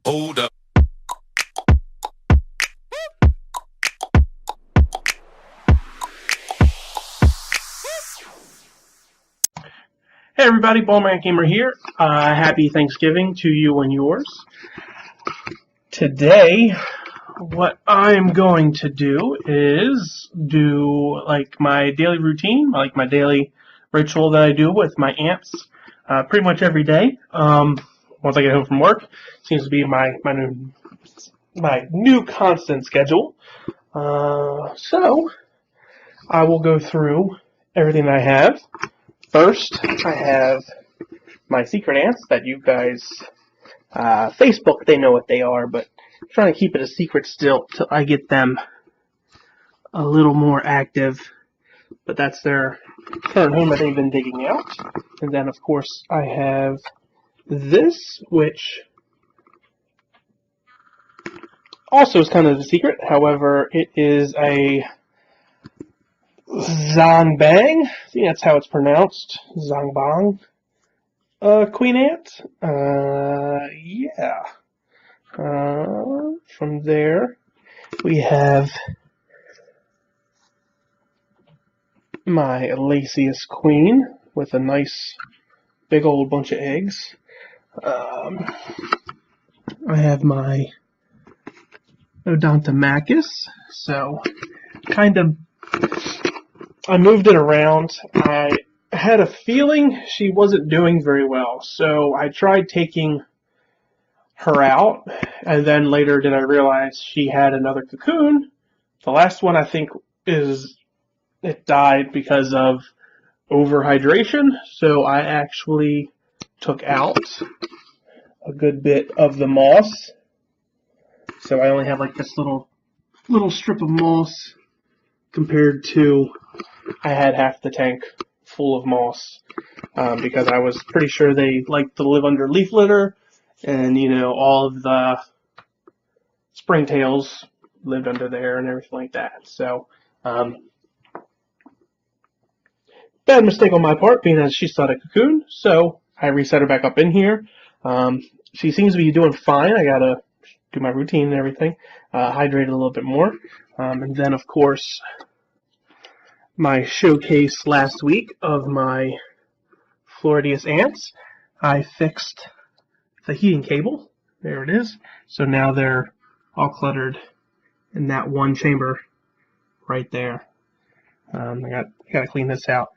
Hold up. Hey everybody, Ballman Gamer here. Happy Thanksgiving to you and yours. Today, what I'm going to do is do like my daily routine, like my daily ritual that I do with my ants pretty much every day. Once I get home from work, seems to be my new constant schedule. So I will go through everything I have. First, I have my secret ants that you guys, Facebook, they know what they are, but I'm trying to keep it a secret still till I get them a little more active. But that's their current home that they've been digging out. And then, of course, I have this, which also is kind of a secret. However, it is a Zanbang. I think that's how it's pronounced. Zangbang. Queen ant. Yeah. From there, we have my laciest queen with a nice big old bunch of eggs. I have my Odontomachus. So, kind of, I moved it around. I had a feeling she wasn't doing very well, so I tried taking her out, and then later did I realize she had another cocoon. The last one I think it died because of overhydration, so I actually took out a good bit of the moss. So I only have like this little strip of moss compared to I had half the tank full of moss, because I was pretty sure they like to live under leaf litter, and you know, all of the springtails lived under there and everything like that. So bad mistake on my part, being as she sought a cocoon, so I reset her back up in here. She seems to be doing fine. I gotta do my routine and everything, hydrate a little bit more, and then of course my showcase last week of my Floridius ants. I fixed the heating cable. There it is. So now they're all cluttered in that one chamber right there. I gotta clean this out.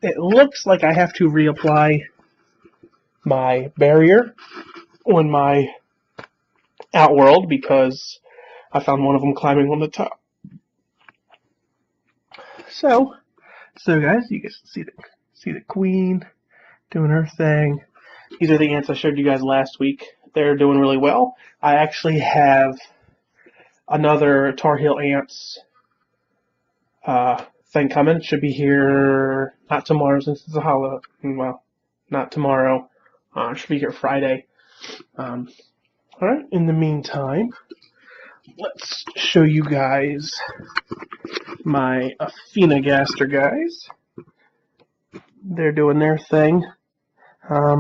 It looks like I have to reapply my barrier on my outworld because I found one of them climbing on the top. So guys, you guys see the queen doing her thing. These are the ants I showed you guys last week. They're doing really well. I actually have another Tar Heel ants thing coming. Should be here not tomorrow since it's a holiday. Well, not tomorrow. Should be here Friday. Alright, in the meantime, let's show you guys my Athena-gaster guys. They're doing their thing. I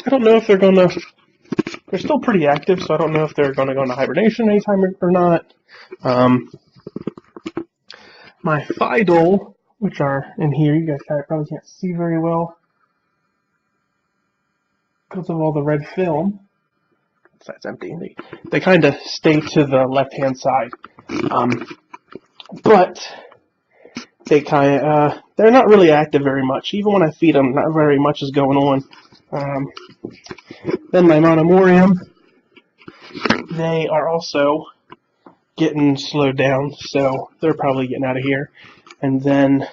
don't know if they're still pretty active, so I don't know if they're gonna go into hibernation anytime or not. My Fidel, which are in here, you guys probably can't see very well because of all the red film. That's empty. They kind of stay to the left-hand side, but they're not really active very much. Even when I feed them, not very much is going on. Then my Monomorium, they are also getting slowed down, so they're probably getting out of here. And then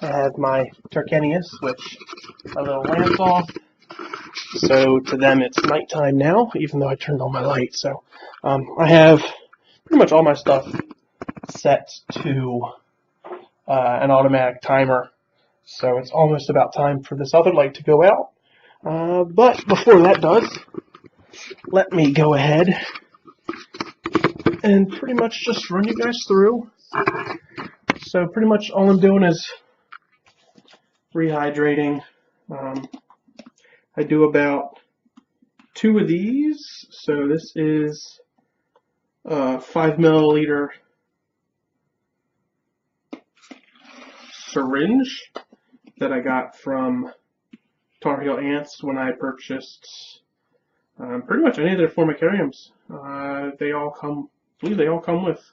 I have my turkanus, which my little lamp's off. So to them it's nighttime now, even though I turned on my light. So I have pretty much all my stuff set to an automatic timer. So it's almost about time for this other light to go out. But before that does, let me go ahead and pretty much just run you guys through. So pretty much all I'm doing is rehydrating. I do about 2 of these. So this is a 5 milliliter syringe that I got from Tar Heel Ants when I purchased pretty much any of their formicariums. They all come, I believe they all come with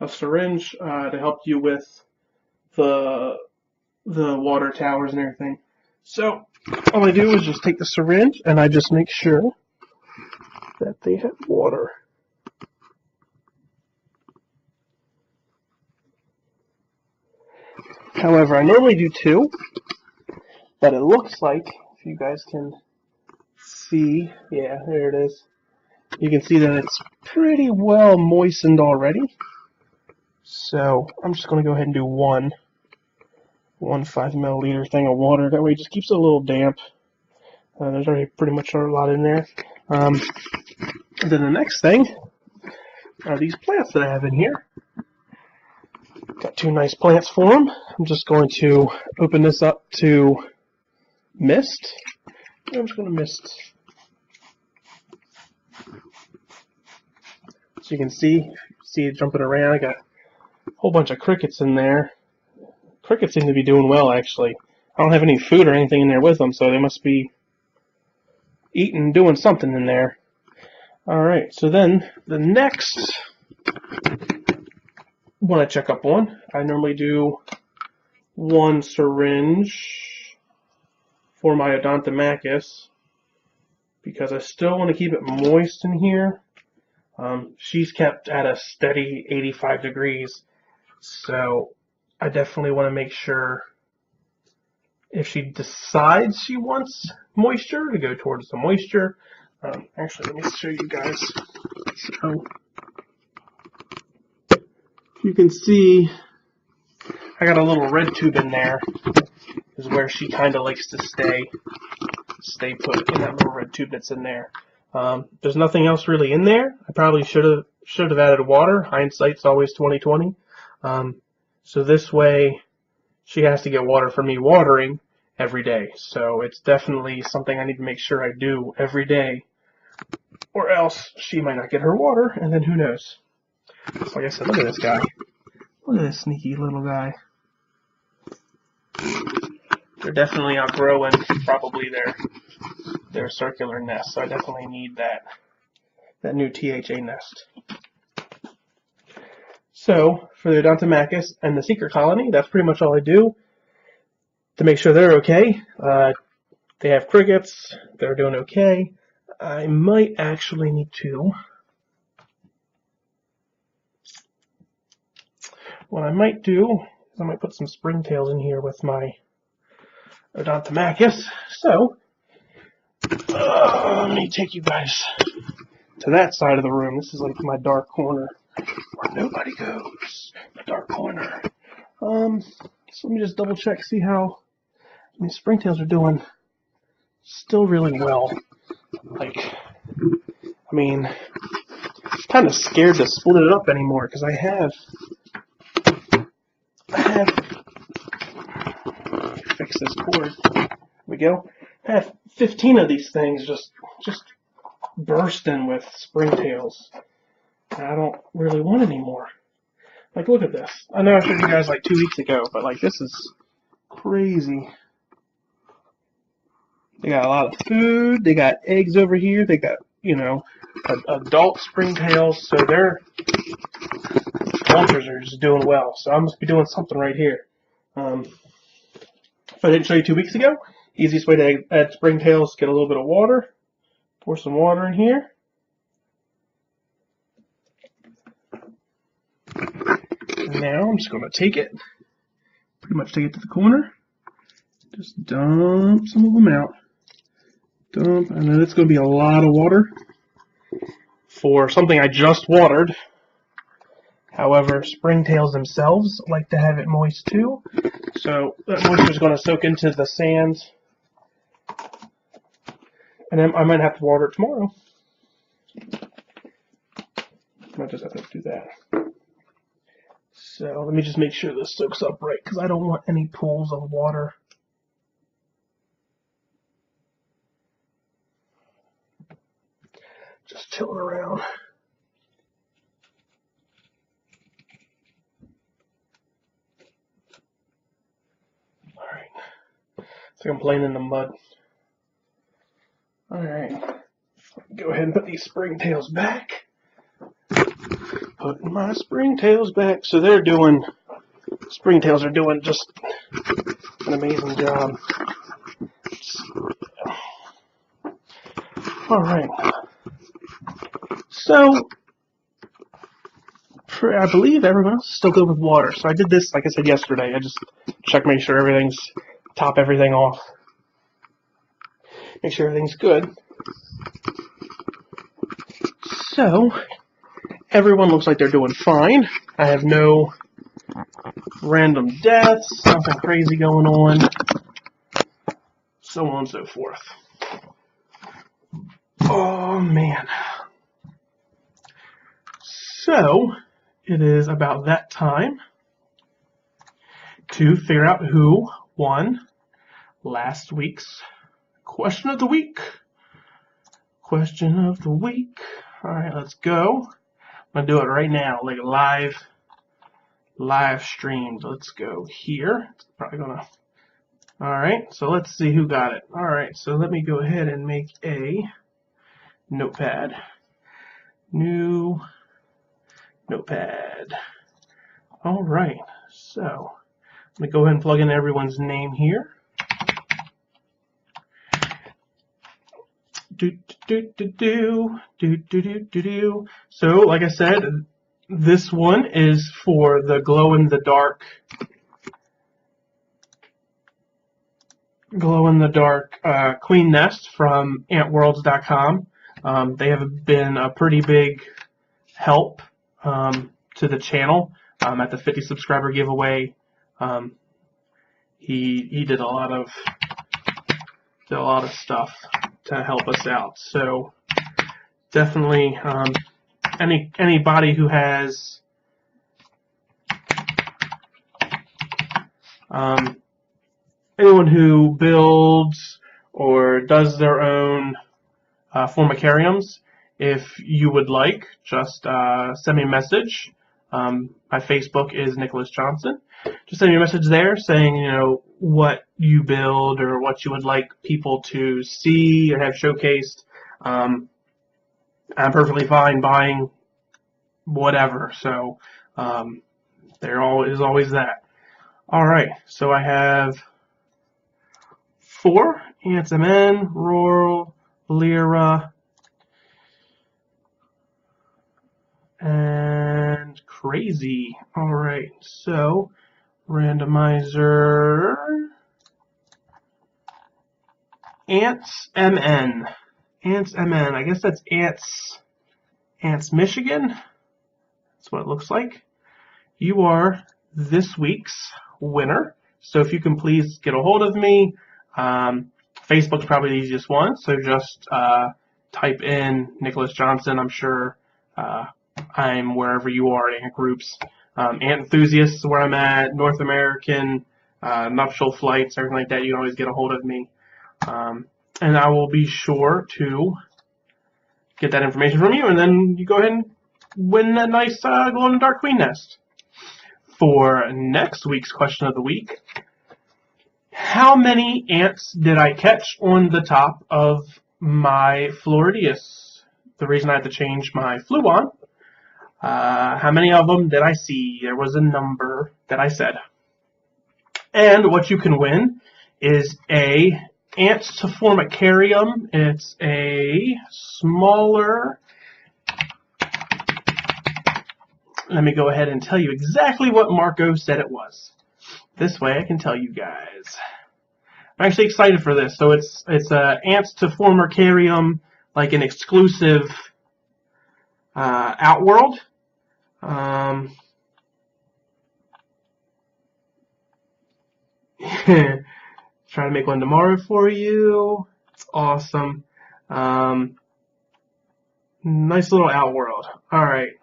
a syringe to help you with the water towers and everything. So all I do is just take the syringe and I just make sure that they have water. However, I normally do 2, but it looks like, if you guys can see, yeah, there it is. You can see that it's pretty well moistened already. So I'm just going to go ahead and do one 5 milliliter thing of water. That way it just keeps it a little damp. There's already pretty much a lot in there. And then the next thing are these plants that I have in here. Got 2 nice plants for them. I'm just going to open this up to mist. I'm just going to mist. So you can see it jumping around. I got a whole bunch of crickets in there. Crickets seem to be doing well, actually. I don't have any food or anything in there with them, so they must be eating, doing something in there. Alright, so then the next one I check up on, I normally do 1 syringe for my Odontomachus because I still want to keep it moist in here. She's kept at a steady 85 degrees, so I definitely want to make sure if she decides she wants moisture to go towards the moisture. Actually, let me show you guys. So you can see I got a little red tube in there. Is where she kind of likes to stay put in that little red tube that's in there. There's nothing else really in there. I probably should have added water. Hindsight's always 20/20. So this way, she has to get water from me watering every day. So it's definitely something I need to make sure I do every day, or else she might not get her water, and then who knows. So like I said, look at this guy. Look at this sneaky little guy. They're definitely outgrowing probably their circular nest, so I definitely need that new THA nest. So for the Odontomachus and the secret colony, that's pretty much all I do to make sure they're okay. They have crickets, they're doing okay. I might actually need to. What I might do is I might put some springtails in here with my Odontomachus. So let me take you guys to that side of the room. This is like my dark corner where nobody goes. The dark corner. So let me just double check, see how springtails are doing. Still really well. Like, I mean, I'm kind of scared to split it up anymore because I have fix this cord. There we go. I have 15 of these things just bursting with springtails. I don't really want any more. Like, look at this. I know I showed you guys like 2 weeks ago, but like this is crazy. They got a lot of food. They got eggs over here. They got, adult springtails. So their vultures are just doing well. So I must be doing something right here. If I didn't show you 2 weeks ago, easiest way to add springtails, get a little bit of water. Pour some water in here. And now I'm just going to take it, pretty much take it to the corner. Just dump some of them out. Dump, and then it's going to be a lot of water for something I just watered. However, springtails themselves like to have it moist too. So that moisture is going to soak into the sand. And then I might have to water it tomorrow. I might just have to do that. So let me just make sure this soaks up right, because I don't want any pools of water. Just tilting around. Alright. It's like I'm playing in the mud. Alright. Go ahead and put these springtails back. Putting my springtails back. So springtails are doing just an amazing job. Alright. So, I believe everyone else is still good with water. So I did this, like I said yesterday. I just checked, make sure top everything off. Make sure everything's good. So, everyone looks like they're doing fine. I have no random deaths, nothing crazy going on, so on and so forth. Oh man. So, it is about that time to figure out who won last week's question of the week. Question of the week. Alright, let's go. I'm going to do it right now, like live streamed. Let's go here. It's probably going to... Alright, so let's see who got it. Alright, so let me go ahead and make a notepad. New notepad. Alright, so let me go ahead and plug in everyone's name here. So, like I said, this one is for the glow-in-the-dark queen nest from outworld.com. They have been a pretty big help to the channel at the 50 subscriber giveaway. He did a lot of stuff to help us out. So definitely anybody who has anyone who builds or does their own formicariums, if you would like, just send me a message. My Facebook is Nicholas Johnson. Just send me a message there saying, what you build or what you would like people to see or have showcased. I'm perfectly fine buying whatever. So there is always that. All right. So I have 4 Ants MN, Rural, Lyra, and Crazy. All right. So randomizer Ants MN. Ants MN. I guess that's Ants Michigan. That's what it looks like. You are this week's winner. So if you can please get a hold of me. Facebook's probably the easiest one. So just type in Nicholas Johnson. I'm sure I'm wherever you are in groups. Ant enthusiasts is where I'm at. North American, nuptial flights, everything like that. You can always get a hold of me. And I will be sure to get that information from you, and then you go ahead and win that nice glow-in-the-dark queen nest. For next week's question of the week, how many ants did I catch on the top of my Floridius? The reason I had to change my Fluon. How many of them did I see? There was a number that I said. And what you can win is a Ants to Formicarium. It's a smaller. Let me go ahead and tell you exactly what Marco said it was. This way I can tell you guys. I'm actually excited for this. So it's a Ants to Formicarium, like an exclusive Outworld. Trying to make one tomorrow for you. It's awesome. Nice little Outworld. Alright.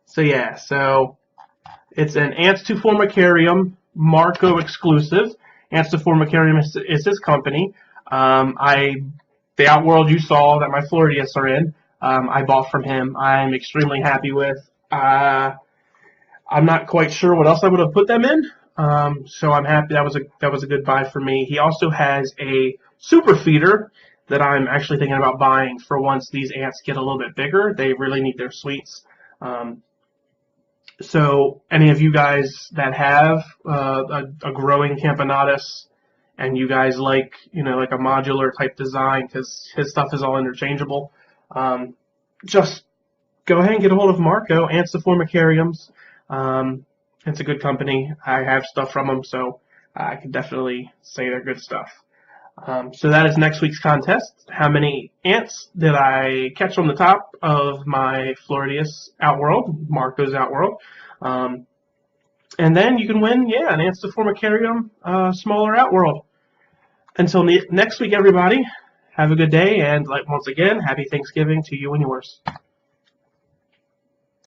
So yeah, so it's an Ants to Formicarium Marco exclusive. Ants to Formicarium is his company. The Outworld you saw that my Floridius are in, I bought from him. I'm extremely happy with. I'm not quite sure what else I would have put them in. So I'm happy that was a good buy for me. He also has a super feeder that I'm actually thinking about buying for once these ants get a little bit bigger. They really need their sweets. So any of you guys that have a growing Campanatus and you guys like, like a modular type design, because his stuff is all interchangeable, just go ahead and get a hold of Marco, Antiformicariums. It's a good company. I have stuff from them, so I can definitely say they're good stuff. So that is next week's contest. How many ants did I catch on the top of my Floridius Outworld, Marco's Outworld? And then you can win, an Antiformicarium smaller Outworld. Until next week, everybody, have a good day, and once again, happy Thanksgiving to you and yours.